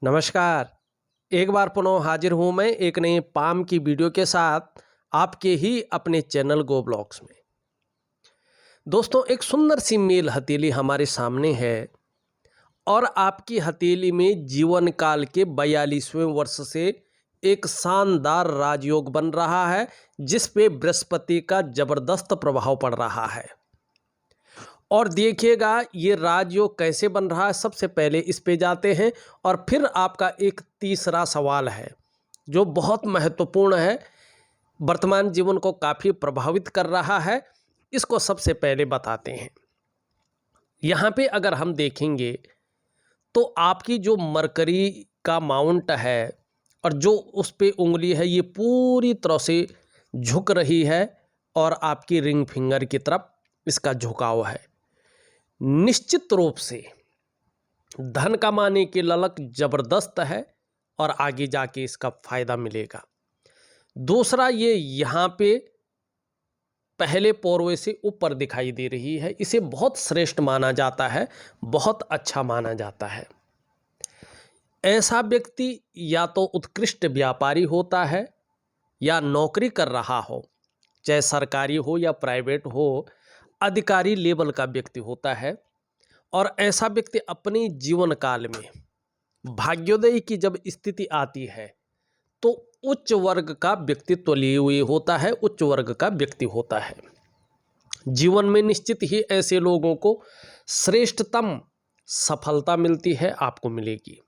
नमस्कार। एक बार पुनः हाजिर हूँ मैं एक नए पाम की वीडियो के साथ आपके ही अपने चैनल गो ब्लॉग्स में। दोस्तों, एक सुंदर सी मेल हथेली हमारे सामने है और आपकी हथेली में जीवन काल के 42वें वर्ष से एक शानदार राजयोग बन रहा है, जिस पे बृहस्पति का जबरदस्त प्रभाव पड़ रहा है। और देखिएगा ये राजयोग कैसे बन रहा है। सबसे पहले इस पे जाते हैं और फिर आपका एक तीसरा सवाल है जो बहुत महत्वपूर्ण है, वर्तमान जीवन को काफ़ी प्रभावित कर रहा है। इसको सबसे पहले बताते हैं। यहाँ पे अगर हम देखेंगे तो आपकी जो मरकरी का माउंट है और जो उस पे उंगली है, ये पूरी तरह से झुक रही है और आपकी रिंग फिंगर की तरफ इसका झुकाव है। निश्चित रूप से धन कमाने की ललक जबरदस्त है और आगे जाके इसका फायदा मिलेगा। दूसरा, ये यहाँ पे पहले पौरवे से ऊपर दिखाई दे रही है, इसे बहुत श्रेष्ठ माना जाता है, बहुत अच्छा माना जाता है। ऐसा व्यक्ति या तो उत्कृष्ट व्यापारी होता है या नौकरी कर रहा हो, चाहे सरकारी हो या प्राइवेट हो, अधिकारी लेवल का व्यक्ति होता है। और ऐसा व्यक्ति अपने जीवन काल में भाग्योदय की जब स्थिति आती है तो उच्च वर्ग का व्यक्तित्व लिए हुए होता है, उच्च वर्ग का व्यक्ति होता है। जीवन में निश्चित ही ऐसे लोगों को श्रेष्ठतम सफलता मिलती है, आपको मिलेगी।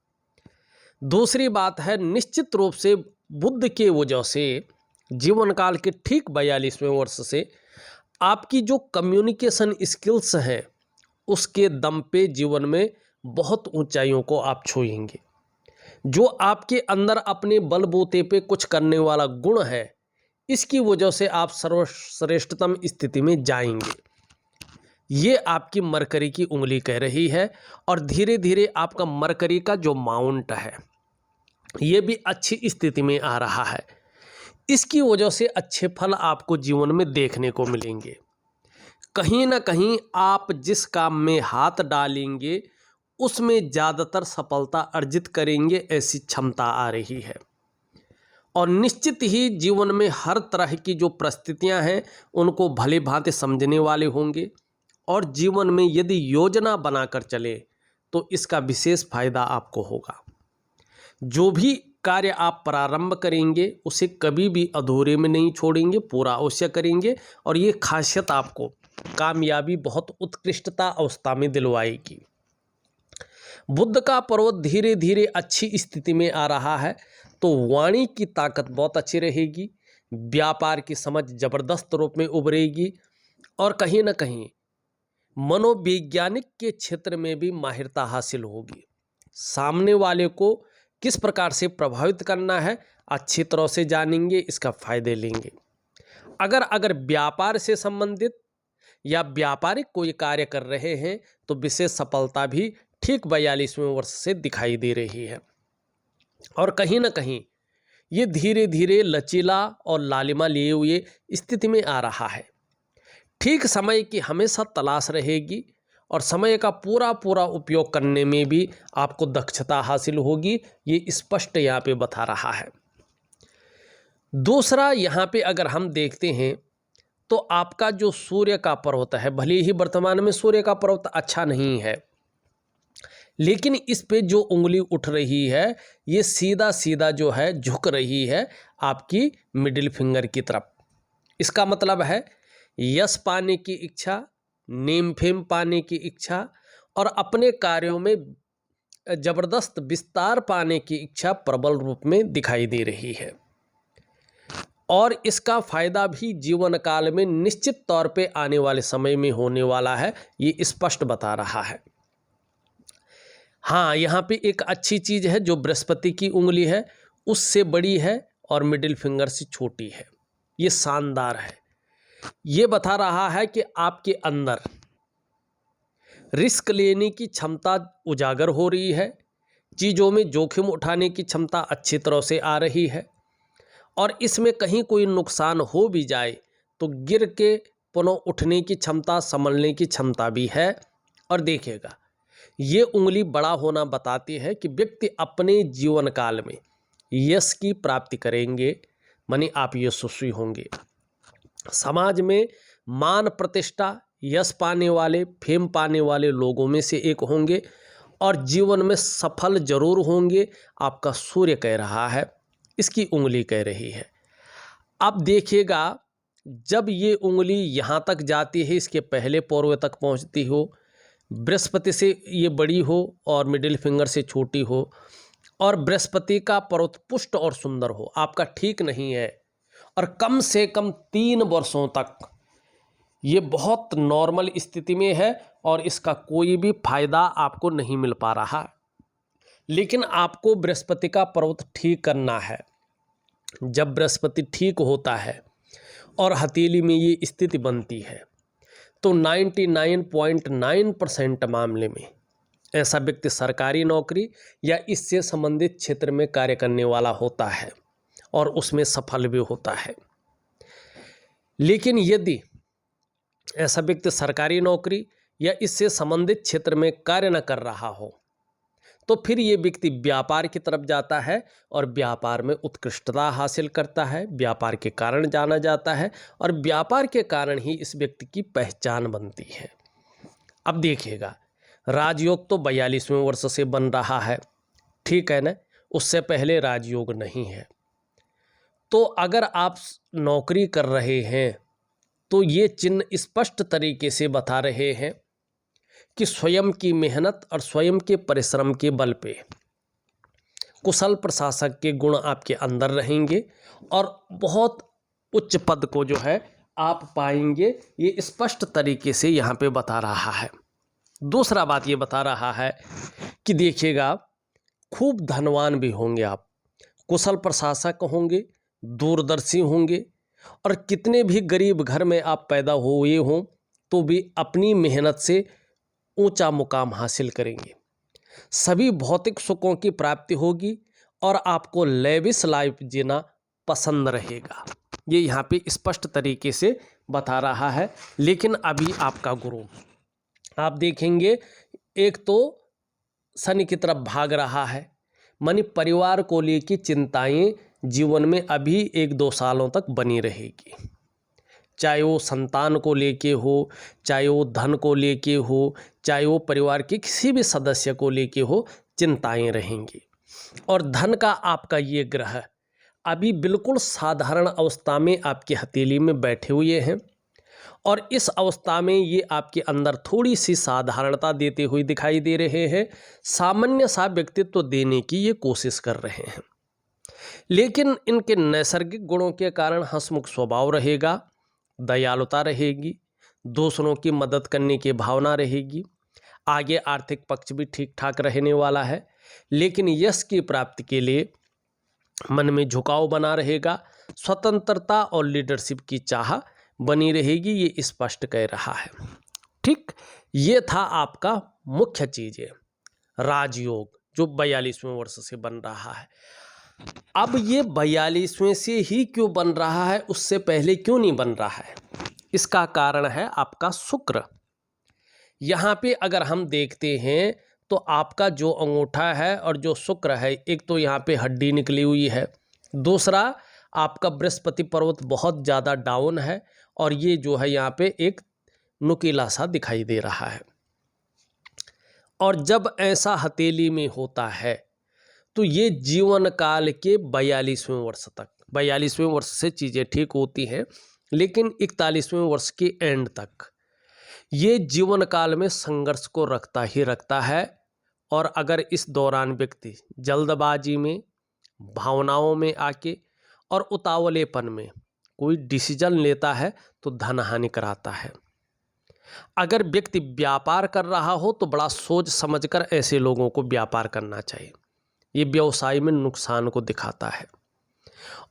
दूसरी बात है, निश्चित रूप से बुध के वजह से जीवन काल के ठीक 42वें वर्ष से आपकी जो कम्युनिकेशन स्किल्स हैं उसके दम पे जीवन में बहुत ऊंचाइयों को आप छूएंगे। जो आपके अंदर अपने बलबूते पे कुछ करने वाला गुण है, इसकी वजह से आप सर्वश्रेष्ठतम स्थिति में जाएंगे। ये आपकी मरकरी की उंगली कह रही है। और धीरे धीरे आपका मरकरी का जो माउंट है ये भी अच्छी स्थिति में आ रहा है। इसकी वजह से अच्छे फल आपको जीवन में देखने को मिलेंगे। कहीं ना कहीं आप जिस काम में हाथ डालेंगे उसमें ज़्यादातर सफलता अर्जित करेंगे, ऐसी क्षमता आ रही है। और निश्चित ही जीवन में हर तरह की जो परिस्थितियां हैं उनको भली भांति समझने वाले होंगे। और जीवन में यदि योजना बनाकर चले तो इसका विशेष फायदा आपको होगा। जो भी कार्य आप प्रारंभ करेंगे उसे कभी भी अधूरे में नहीं छोड़ेंगे, पूरा अवश्य करेंगे। और ये खासियत आपको कामयाबी बहुत उत्कृष्टता अवस्था में दिलवाएगी। बुध का पर्वत धीरे धीरे अच्छी स्थिति में आ रहा है तो वाणी की ताकत बहुत अच्छी रहेगी, व्यापार की समझ जबरदस्त रूप में उभरेगी और कहीं ना कहीं मनोवैज्ञानिक के क्षेत्र में भी माहिरता हासिल होगी। सामने वाले को किस प्रकार से प्रभावित करना है अच्छी तरह से जानेंगे, इसका फायदे लेंगे। अगर व्यापार से संबंधित या व्यापारिक कोई कार्य कर रहे हैं तो विशेष सफलता भी ठीक 42वें वर्ष से दिखाई दे रही है। और कहीं ना कहीं ये धीरे धीरे लचीला और लालिमा लिए हुए स्थिति में आ रहा है। ठीक समय की हमेशा तलाश रहेगी और समय का पूरा पूरा उपयोग करने में भी आपको दक्षता हासिल होगी, ये स्पष्ट यहाँ पे बता रहा है। दूसरा, यहाँ पे अगर हम देखते हैं तो आपका जो सूर्य का पर्वत है, भले ही वर्तमान में सूर्य का पर्वत अच्छा नहीं है, लेकिन इस पे जो उंगली उठ रही है ये सीधा सीधा जो है झुक रही है आपकी मिडिल फिंगर की तरफ। इसका मतलब है यश पाने की इच्छा, नेम फेम पाने की इच्छा और अपने कार्यों में जबरदस्त विस्तार पाने की इच्छा प्रबल रूप में दिखाई दे रही है। और इसका फायदा भी जीवन काल में निश्चित तौर पे आने वाले समय में होने वाला है, ये स्पष्ट बता रहा है। हाँ, यहाँ पे एक अच्छी चीज़ है, जो बृहस्पति की उंगली है उससे बड़ी है और मिडिल फिंगर से छोटी है, ये शानदार है। ये बता रहा है कि आपके अंदर रिस्क लेने की क्षमता उजागर हो रही है, चीज़ों में जोखिम उठाने की क्षमता अच्छी तरह से आ रही है। और इसमें कहीं कोई नुकसान हो भी जाए तो गिर के पुनः उठने की क्षमता, संभलने की क्षमता भी है। और देखिएगा ये उंगली बड़ा होना बताती है कि व्यक्ति अपने जीवन काल में यश की प्राप्ति करेंगे, मानी आप यशस्वी होंगे। समाज में मान प्रतिष्ठा, यश पाने वाले, फेम पाने वाले लोगों में से एक होंगे और जीवन में सफल जरूर होंगे। आपका सूर्य कह रहा है, इसकी उंगली कह रही है। अब देखिएगा, जब ये उंगली यहाँ तक जाती है, इसके पहले पौरवे तक पहुँचती हो, बृहस्पति से ये बड़ी हो और मिडिल फिंगर से छोटी हो, और बृहस्पति का पर्वतपुष्ट और सुंदर हो, आपका ठीक नहीं है। और कम से कम 3 वर्षों तक ये बहुत नॉर्मल स्थिति में है और इसका कोई भी फायदा आपको नहीं मिल पा रहा। लेकिन आपको बृहस्पति का पर्वत ठीक करना है। जब बृहस्पति ठीक होता है और हथेली में ये स्थिति बनती है तो 99.9% मामले में ऐसा व्यक्ति सरकारी नौकरी या इससे संबंधित क्षेत्र में कार्य करने वाला होता है और उसमें सफल भी होता है। लेकिन यदि ऐसा व्यक्ति सरकारी नौकरी या इससे संबंधित क्षेत्र में कार्य न कर रहा हो तो फिर ये व्यक्ति व्यापार की तरफ जाता है और व्यापार में उत्कृष्टता हासिल करता है, व्यापार के कारण जाना जाता है और व्यापार के कारण ही इस व्यक्ति की पहचान बनती है। अब देखिएगा, राजयोग तो 42वें वर्ष से बन रहा है, ठीक है ना, उससे पहले राजयोग नहीं है। तो अगर आप नौकरी कर रहे हैं तो ये चिन्ह स्पष्ट तरीके से बता रहे हैं कि स्वयं की मेहनत और स्वयं के परिश्रम के बल पे कुशल प्रशासक के गुण आपके अंदर रहेंगे और बहुत उच्च पद को जो है आप पाएंगे। ये स्पष्ट तरीके से यहाँ पे बता रहा है। दूसरा बात ये बता रहा है कि देखिएगा, खूब धनवान भी होंगे आप, कुशल प्रशासक होंगे, दूरदर्शी होंगे और कितने भी गरीब घर में आप पैदा हुए हों तो भी अपनी मेहनत से ऊंचा मुकाम हासिल करेंगे। सभी भौतिक सुखों की प्राप्ति होगी और आपको लेविश लाइफ जीना पसंद रहेगा। ये यहाँ पे स्पष्ट तरीके से बता रहा है। लेकिन अभी आपका गुरु आप देखेंगे, एक तो शनि की तरफ भाग रहा है, मानी परिवार को लेकर चिंताएं जीवन में अभी 1-2 सालों तक बनी रहेगी। चाहे वो संतान को लेके हो, चाहे वो धन को लेके हो, चाहे वो परिवार के किसी भी सदस्य को लेके हो, चिंताएं रहेंगी। और धन का आपका ये ग्रह अभी बिल्कुल साधारण अवस्था में आपकी हथेली में बैठे हुए हैं और इस अवस्था में ये आपके अंदर थोड़ी सी साधारणता देते हुए दिखाई दे रहे हैं। सामान्य सा व्यक्तित्व देने की ये कोशिश कर रहे हैं, लेकिन इनके नैसर्गिक गुणों के कारण हंसमुख स्वभाव रहेगा, दयालुता रहेगी, दूसरों की मदद करने की भावना रहेगी। आगे आर्थिक पक्ष भी ठीक ठाक रहने वाला है, लेकिन यश की प्राप्ति के लिए मन में झुकाव बना रहेगा। स्वतंत्रता और लीडरशिप की चाह बनी रहेगी, ये स्पष्ट कह रहा है। ठीक, ये था आपका मुख्य चीज़ें, राजयोग जो 42वें वर्ष से बन रहा है। अब ये 42वें से ही क्यों बन रहा है, उससे पहले क्यों नहीं बन रहा है? इसका कारण है आपका शुक्र। यहाँ पे अगर हम देखते हैं तो आपका जो अंगूठा है और जो शुक्र है, एक तो यहाँ पे हड्डी निकली हुई है, दूसरा आपका बृहस्पति पर्वत बहुत ज़्यादा डाउन है और ये जो है यहाँ पे एक नुकीला सा दिखाई दे रहा है। और जब ऐसा हथेली में होता है तो ये जीवन काल के 42वें वर्ष तक, 42वें वर्ष से चीज़ें ठीक होती हैं, लेकिन 41वें वर्ष के एंड तक ये जीवन काल में संघर्ष को रखता ही रखता है। और अगर इस दौरान व्यक्ति जल्दबाजी में, भावनाओं में आके और उतावलेपन में कोई डिसीजन लेता है तो धन हानि कराता है। अगर व्यक्ति व्यापार कर रहा हो तो बड़ा सोच समझकर ऐसे लोगों को व्यापार करना चाहिए, ये व्यवसाय में नुकसान को दिखाता है।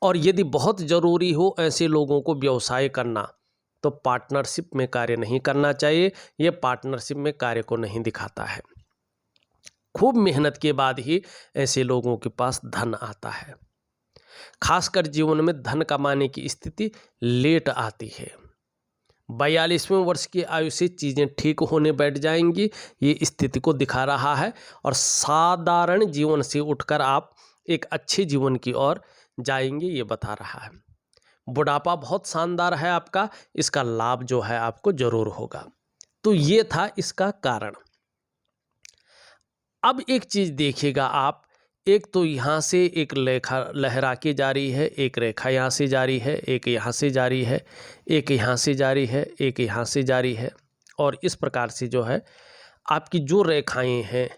और यदि बहुत ज़रूरी हो ऐसे लोगों को व्यवसाय करना तो पार्टनरशिप में कार्य नहीं करना चाहिए, ये पार्टनरशिप में कार्य को नहीं दिखाता है। खूब मेहनत के बाद ही ऐसे लोगों के पास धन आता है। खासकर जीवन में धन कमाने की स्थिति लेट आती है। 42वें वर्ष की आयु से चीज़ें ठीक होने बैठ जाएंगी, ये स्थिति को दिखा रहा है। और साधारण जीवन से उठकर आप एक अच्छे जीवन की ओर जाएंगे, ये बता रहा है। बुढ़ापा बहुत शानदार है आपका, इसका लाभ जो है आपको जरूर होगा। तो ये था इसका कारण। अब एक चीज़ देखिएगा आप, एक तो यहाँ से एक रेखा लहरा के जा रही है, एक रेखा यहाँ से जा रही है, एक यहाँ से जा रही है, एक यहाँ से जा रही है, एक यहाँ से जा रही है, और इस प्रकार से जो है आपकी जो रेखाएं हैं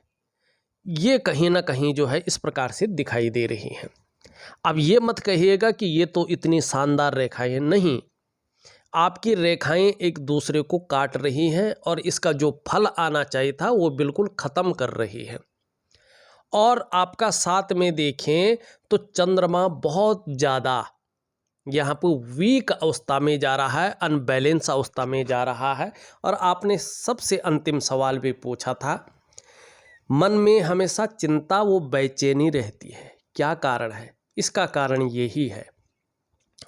ये कहीं ना कहीं जो है इस प्रकार से दिखाई दे रही हैं। अब ये मत कहिएगा कि ये तो इतनी शानदार रेखाएं नहीं, आपकी रेखाएं एक दूसरे को काट रही हैं और इसका जो फल आना चाहिए था वो बिल्कुल ख़त्म कर रही है। और आपका साथ में देखें तो चंद्रमा बहुत ज़्यादा यहाँ पर वीक अवस्था में जा रहा है, अनबैलेंस अवस्था में जा रहा है। और आपने सबसे अंतिम सवाल भी पूछा था, मन में हमेशा चिंता वो बेचैनी रहती है, क्या कारण है? इसका कारण यही है,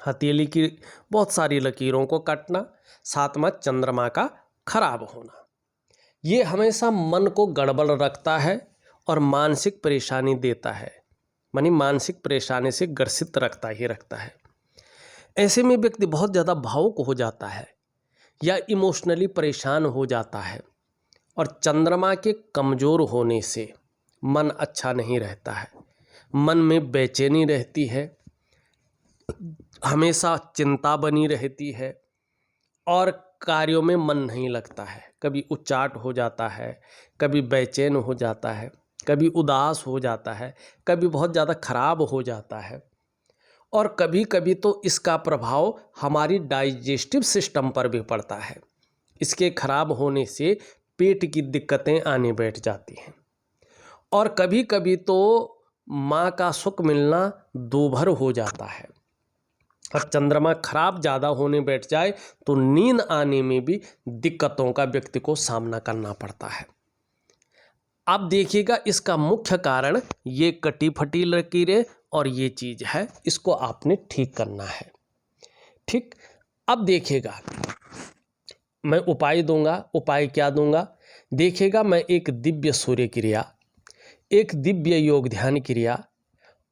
हथेली की बहुत सारी लकीरों को काटना, साथ में चंद्रमा का खराब होना, ये हमेशा मन को गड़बड़ रखता है और मानसिक परेशानी देता है, मानी मानसिक परेशानी से ग्रसित रखता ही रखता है। ऐसे में व्यक्ति बहुत ज़्यादा भावुक हो जाता है या इमोशनली परेशान हो जाता है, और चंद्रमा के कमज़ोर होने से मन अच्छा नहीं रहता है, मन में बेचैनी रहती है, हमेशा चिंता बनी रहती है और कार्यों में मन नहीं लगता है। कभी उचाट हो जाता है, कभी बेचैन हो जाता है, कभी उदास हो जाता है, कभी बहुत ज़्यादा खराब हो जाता है, और कभी कभी तो इसका प्रभाव हमारी डाइजेस्टिव सिस्टम पर भी पड़ता है। इसके खराब होने से पेट की दिक्कतें आने बैठ जाती हैं, और कभी कभी तो माँ का सुख मिलना दूभर हो जाता है। और चंद्रमा खराब ज़्यादा होने बैठ जाए तो नींद आने में भी दिक्कतों का व्यक्ति को सामना करना पड़ता है। आप देखिएगा इसका मुख्य कारण ये कटी फटी लकीरें और ये चीज़ है, इसको आपने ठीक करना है। ठीक, अब देखिएगा मैं उपाय दूंगा। उपाय क्या दूंगा? देखिएगा मैं एक दिव्य सूर्य क्रिया, एक दिव्य योग ध्यान क्रिया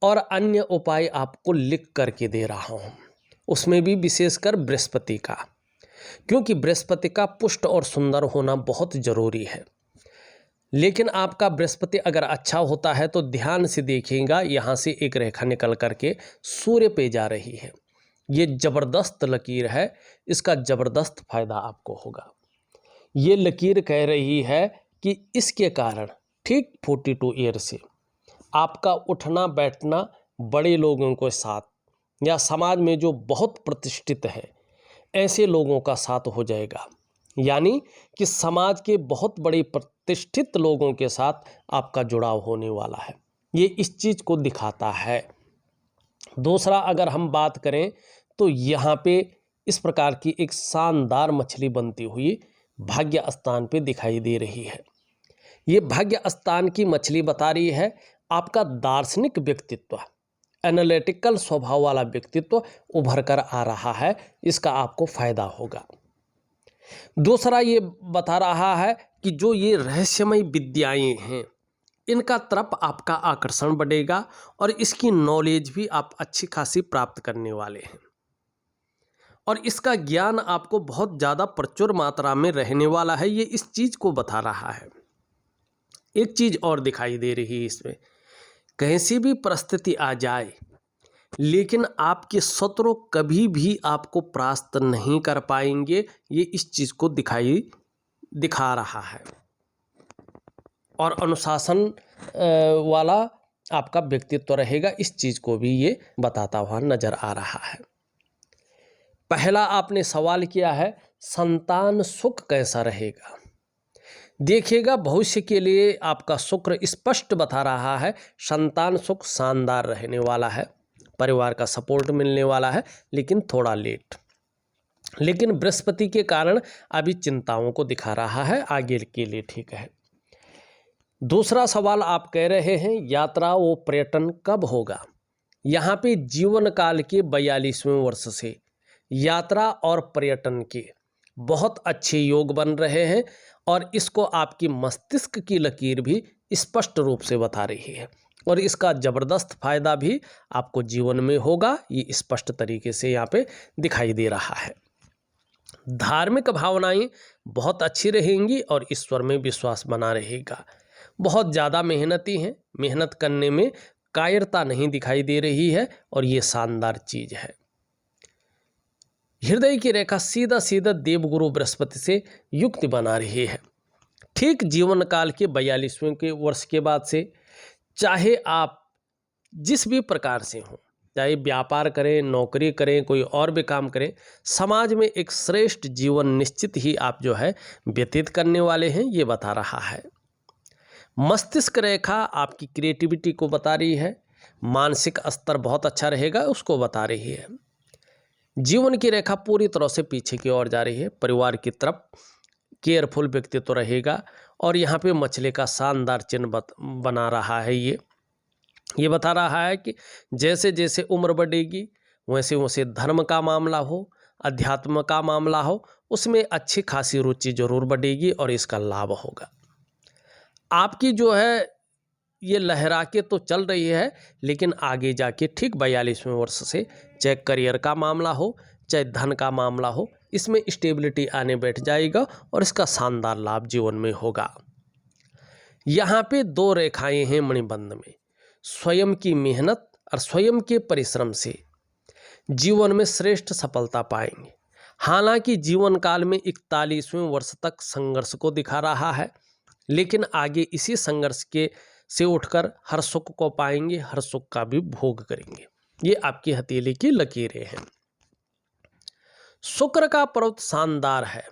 और अन्य उपाय आपको लिख करके दे रहा हूँ, उसमें भी विशेषकर बृहस्पति का, क्योंकि बृहस्पति का पुष्ट और सुंदर होना बहुत ज़रूरी है। लेकिन आपका बृहस्पति अगर अच्छा होता है तो ध्यान से देखिएगा, यहाँ से एक रेखा निकल करके सूर्य पे जा रही है, ये ज़बरदस्त लकीर है, इसका ज़बरदस्त फायदा आपको होगा। ये लकीर कह रही है कि इसके कारण ठीक 42 ईयर से आपका उठना बैठना बड़े लोगों के साथ या समाज में जो बहुत प्रतिष्ठित है ऐसे लोगों का साथ हो जाएगा, यानी कि समाज के बहुत बड़े प्रतिष्ठित लोगों के साथ आपका जुड़ाव होने वाला है, ये इस चीज़ को दिखाता है। दूसरा, अगर हम बात करें तो यहाँ पे इस प्रकार की एक शानदार मछली बनती हुई भाग्य स्थान पे दिखाई दे रही है। ये भाग्य स्थान की मछली बता रही है आपका दार्शनिक व्यक्तित्व, एनालिटिकल स्वभाव वाला व्यक्तित्व उभर कर आ रहा है, इसका आपको फायदा होगा। दूसरा, ये बता रहा है कि जो ये रहस्यमय विद्याएं हैं इनका तरफ आपका आकर्षण बढ़ेगा और इसकी नॉलेज भी आप अच्छी खासी प्राप्त करने वाले हैं, और इसका ज्ञान आपको बहुत ज़्यादा प्रचुर मात्रा में रहने वाला है, ये इस चीज़ को बता रहा है। एक चीज़ और दिखाई दे रही है इसमें, कैसी भी परिस्थिति आ जाए लेकिन आपके शत्रु कभी भी आपको परास्त नहीं कर पाएंगे, ये इस चीज़ को दिखा रहा है। और अनुशासन वाला आपका व्यक्तित्व रहेगा, इस चीज़ को भी ये बताता हुआ नज़र आ रहा है। पहला आपने सवाल किया है संतान सुख कैसा रहेगा। देखिएगा भविष्य के लिए आपका शुक्र स्पष्ट बता रहा है संतान सुख शानदार रहने वाला है, परिवार का सपोर्ट मिलने वाला है, लेकिन थोड़ा लेट। लेकिन बृहस्पति के कारण अभी चिंताओं को दिखा रहा है, आगे के लिए ठीक है। दूसरा सवाल आप कह रहे हैं यात्रा व पर्यटन कब होगा। यहाँ पे जीवन काल के 42वें वर्ष से यात्रा और पर्यटन के बहुत अच्छे योग बन रहे हैं और इसको आपकी मस्तिष्क की लकीर भी स्पष्ट रूप से बता रही है और इसका ज़बरदस्त फायदा भी आपको जीवन में होगा, ये स्पष्ट तरीके से यहाँ पे दिखाई दे रहा है। धार्मिक भावनाएं बहुत अच्छी रहेंगी और ईश्वर में विश्वास बना रहेगा। बहुत ज़्यादा मेहनती हैं, मेहनत करने में कायरता नहीं दिखाई दे रही है और ये शानदार चीज़ है। हृदय की रेखा सीधा सीधा देवगुरु बृहस्पति से युक्त बना रही है। ठीक जीवन काल के 42वें के वर्ष के बाद से चाहे आप जिस भी प्रकार से हों, चाहे व्यापार करें, नौकरी करें, कोई और भी काम करें, समाज में एक श्रेष्ठ जीवन निश्चित ही आप जो है व्यतीत करने वाले हैं, ये बता रहा है। मस्तिष्क रेखा आपकी क्रिएटिविटी को बता रही है, मानसिक स्तर बहुत अच्छा रहेगा उसको बता रही है। जीवन की रेखा पूरी तरह से पीछे की ओर जा रही है, परिवार की तरफ केयरफुल व्यक्तित्व रहेगा और यहाँ पे मछली का शानदार चिन्ह बना रहा है। ये बता रहा है कि जैसे जैसे उम्र बढ़ेगी वैसे वैसे धर्म का मामला हो, अध्यात्म का मामला हो, उसमें अच्छी खासी रुचि जरूर बढ़ेगी और इसका लाभ होगा। आपकी जो है ये लहरा के तो चल रही है, लेकिन आगे जाके ठीक 42वें वर्ष से चाहे करियर का मामला हो, चाहे धन का मामला हो, इसमें स्टेबिलिटी आने बैठ जाएगा और इसका शानदार लाभ जीवन में होगा। यहाँ पे 2 रेखाएं हैं मणिबंध में। स्वयं की मेहनत और स्वयं के परिश्रम से जीवन में श्रेष्ठ सफलता पाएंगे। हालांकि जीवन काल में 41वें वर्ष तक संघर्ष को दिखा रहा है, लेकिन आगे इसी संघर्ष के से उठकर हर सुख को पाएंगे, हर सुख का भी भोग करेंगे। ये आपकी हथेली की लकीरें हैं। शुक्र का पर्वत शानदार है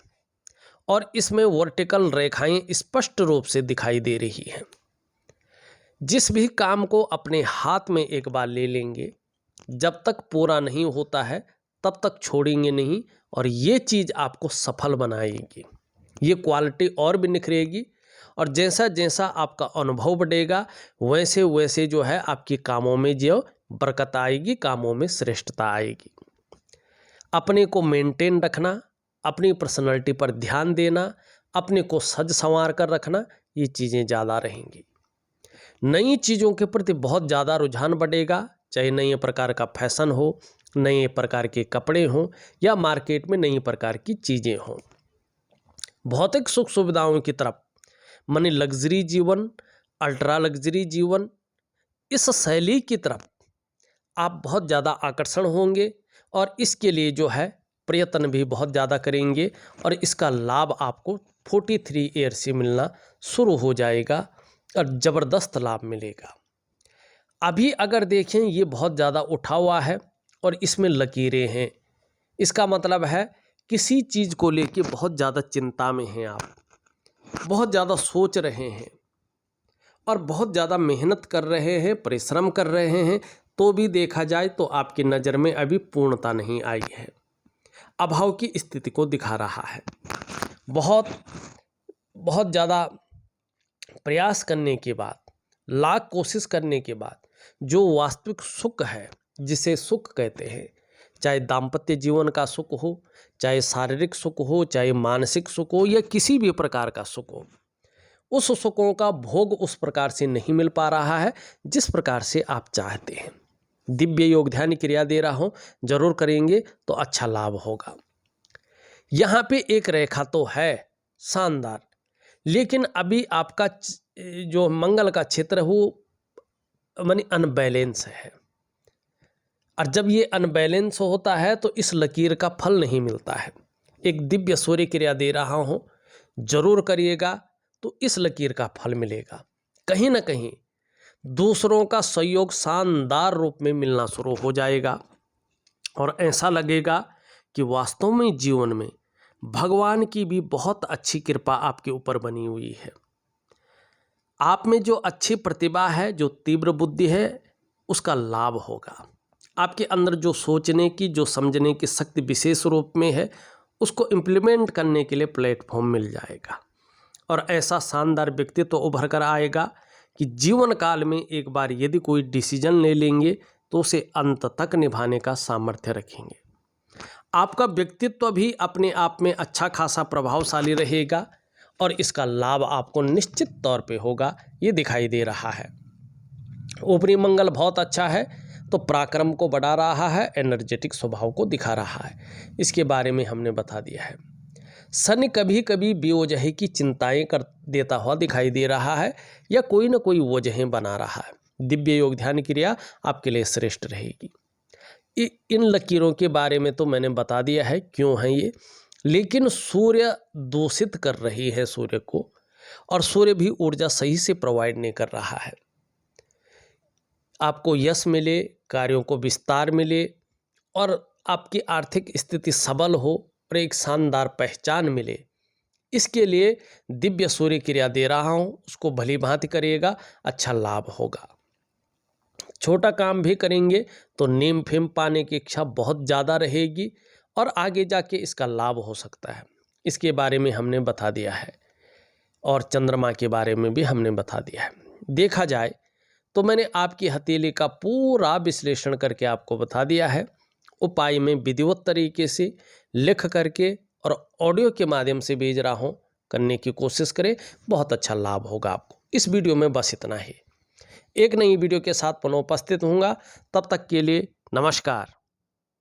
और इसमें वर्टिकल रेखाएं स्पष्ट रूप से दिखाई दे रही हैं। जिस भी काम को अपने हाथ में एक बार ले लेंगे, जब तक पूरा नहीं होता है तब तक छोड़ेंगे नहीं और ये चीज़ आपको सफल बनाएगी। ये क्वालिटी और भी निखरेगी और जैसा जैसा आपका अनुभव बढ़ेगा वैसे वैसे जो है आपके कामों में जो बरकत आएगी, कामों में श्रेष्ठता आएगी। अपने को मेंटेन रखना, अपनी पर्सनालिटी पर ध्यान देना, अपने को सज संवार कर रखना, ये चीज़ें ज़्यादा रहेंगी। नई चीज़ों के प्रति बहुत ज़्यादा रुझान बढ़ेगा, चाहे नए प्रकार का फैशन हो, नए प्रकार के कपड़े हों या मार्केट में नई प्रकार की चीज़ें हों। भौतिक सुख सुविधाओं की तरफ माने लग्जरी जीवन, अल्ट्रा लग्जरी जीवन, इस शैली की तरफ आप बहुत ज़्यादा आकर्षण होंगे और इसके लिए जो है प्रयत्न भी बहुत ज़्यादा करेंगे और इसका लाभ आपको 43 ईयर से मिलना शुरू हो जाएगा और ज़बरदस्त लाभ मिलेगा। अभी अगर देखें ये बहुत ज़्यादा उठा हुआ है और इसमें लकीरें हैं, इसका मतलब है किसी चीज़ को लेके बहुत ज़्यादा चिंता में हैं आप, बहुत ज़्यादा सोच रहे हैं और बहुत ज़्यादा मेहनत कर रहे हैं, परिश्रम कर रहे हैं, तो भी देखा जाए तो आपकी नज़र में अभी पूर्णता नहीं आई है, अभाव की स्थिति को दिखा रहा है। बहुत ज़्यादा प्रयास करने के बाद, लाख कोशिश करने के बाद जो वास्तविक सुख है, जिसे सुख कहते हैं, चाहे दाम्पत्य जीवन का सुख हो, चाहे शारीरिक सुख हो, चाहे मानसिक सुख हो या किसी भी प्रकार का सुख हो, उस सुखों का भोग उस प्रकार से नहीं मिल पा रहा है जिस प्रकार से आप चाहते हैं। दिव्य योग ध्यान क्रिया दे रहा हूँ, जरूर करेंगे तो अच्छा लाभ होगा। यहाँ पे एक रेखा तो है शानदार, लेकिन अभी आपका जो मंगल का क्षेत्र है वो मानी अनबैलेंस है और जब ये अनबैलेंस होता है तो इस लकीर का फल नहीं मिलता है। एक दिव्य सूर्य क्रिया दे रहा हूँ, जरूर करिएगा तो इस लकीर का फल मिलेगा। कहीं ना कहीं दूसरों का सहयोग शानदार रूप में मिलना शुरू हो जाएगा और ऐसा लगेगा कि वास्तव में जीवन में भगवान की भी बहुत अच्छी कृपा आपके ऊपर बनी हुई है। आप में जो अच्छी प्रतिभा है, जो तीव्र बुद्धि है, उसका लाभ होगा। आपके अंदर जो सोचने की, जो समझने की शक्ति विशेष रूप में है, उसको इम्प्लीमेंट करने के लिए प्लेटफॉर्म मिल जाएगा और ऐसा शानदार व्यक्तित्व तो उभर कर आएगा कि जीवन काल में एक बार यदि कोई डिसीजन ले लेंगे तो उसे अंत तक निभाने का सामर्थ्य रखेंगे। आपका व्यक्तित्व भी अपने आप में अच्छा खासा प्रभावशाली रहेगा और इसका लाभ आपको निश्चित तौर पे होगा, ये दिखाई दे रहा है। ऊपरी मंगल बहुत अच्छा है, तो पराक्रम को बढ़ा रहा है, एनर्जेटिक स्वभाव को दिखा रहा है, इसके बारे में हमने बता दिया है। शनि कभी कभी बेवजह की चिंताएं कर देता हुआ दिखाई दे रहा है या कोई ना कोई वजहें बना रहा है। दिव्य योग ध्यान क्रिया आपके लिए श्रेष्ठ रहेगी। इन लकीरों के बारे में तो मैंने बता दिया है क्यों है ये, लेकिन सूर्य दूषित कर रही है सूर्य को, और सूर्य भी ऊर्जा सही से प्रोवाइड नहीं कर रहा है। आपको यश मिले, कार्यों को विस्तार मिले और आपकी आर्थिक स्थिति सबल हो और एक शानदार पहचान मिले, इसके लिए दिव्य सूर्य क्रिया दे रहा हूँ, उसको भली भांति करिएगा, अच्छा लाभ होगा। छोटा काम भी करेंगे तो नेम फेम पाने की इच्छा बहुत ज़्यादा रहेगी और आगे जाके इसका लाभ हो सकता है, इसके बारे में हमने बता दिया है। और चंद्रमा के बारे में भी हमने बता दिया है। देखा जाए तो मैंने आपकी हथेली का पूरा विश्लेषण करके आपको बता दिया है। उपाय में विधिवत तरीके से लिख करके और ऑडियो के माध्यम से भेज रहा हूँ, करने की कोशिश करें, बहुत अच्छा लाभ होगा आपको। इस वीडियो में बस इतना ही। एक नई वीडियो के साथ पुनः उपस्थित होऊंगा, तब तक के लिए नमस्कार।